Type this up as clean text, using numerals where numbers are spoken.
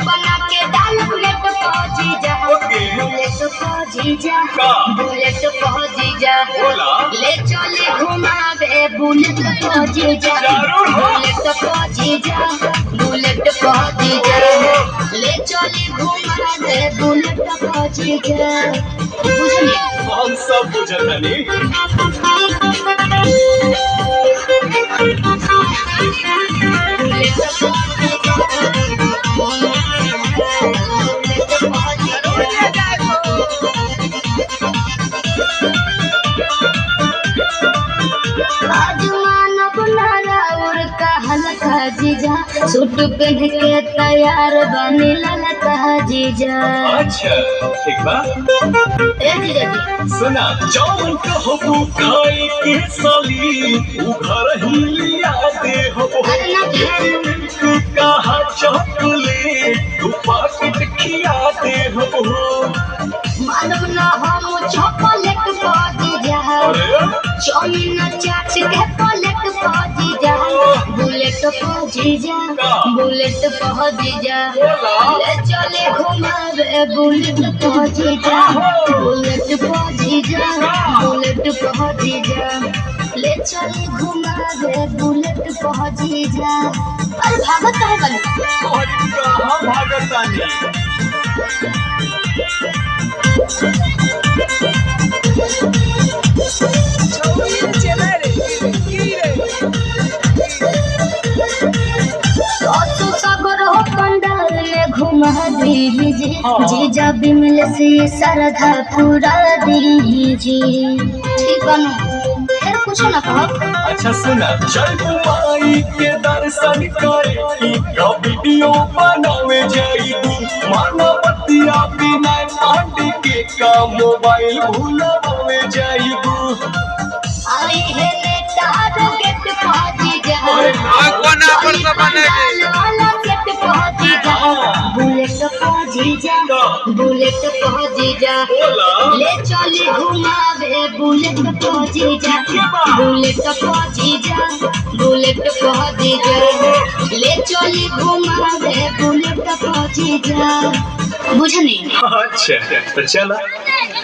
बना के डाल बुलेट पहुंची जा बुलेट पहुंची जा बुलेट पहुंची जा ले चले घुमावे बुलेट पहुंची जा बुलेट पहुंची जा बुलेट पहुंची जा ले चले घुमावे बुलेट पहुंची जा बुझलिए हम सब बुझल जीजा सूट पहन के तैयार बनी ललता जीजा। अच्छा ठीक बा ए जीजा जी सुना जौन कहबू खाई के साली उ घर ही लिया दे हो तू कहा चॉकलेट तू पाकिट खिया दे हो मालूम ना हम चॉकलेट पाजी जा चाउमीन चाट के प्लेट पाजी जा बुलेट पहुंची जा बुलेट पहुंची जा ले चले घुमावे बुलेट पहुंची जा बुलेट पहुंची जा बुलेट पहुंची जा ले चले घुमावे बुलेट पहुंची जा। अरे भागत है बन कहां भागत तानी घुमा दीजिए जीजा बिमल से सरधा पूरा दीजिए ठीक बनो फिर कुछ ना कहो। अच्छा सुना चल माई के दर्शन करे यो वीडियो बनावे जाइबू माना बतिया बिना पांडे के का मोबाइल भूलावे जाइबू आई है नेता रॉकेट पहुंची जा कोना पर सब बने रॉकेट पहुंची जा बुलेट पहुंची जा बुलेट पहुंची जा ले चले घुमावे बुलेट पहुंची जा बुलेट पहुंची जा बुलेट पहुंची जा ले चले घुमावे बुलेट पहुंची जा बुझनी। अच्छा तो चला।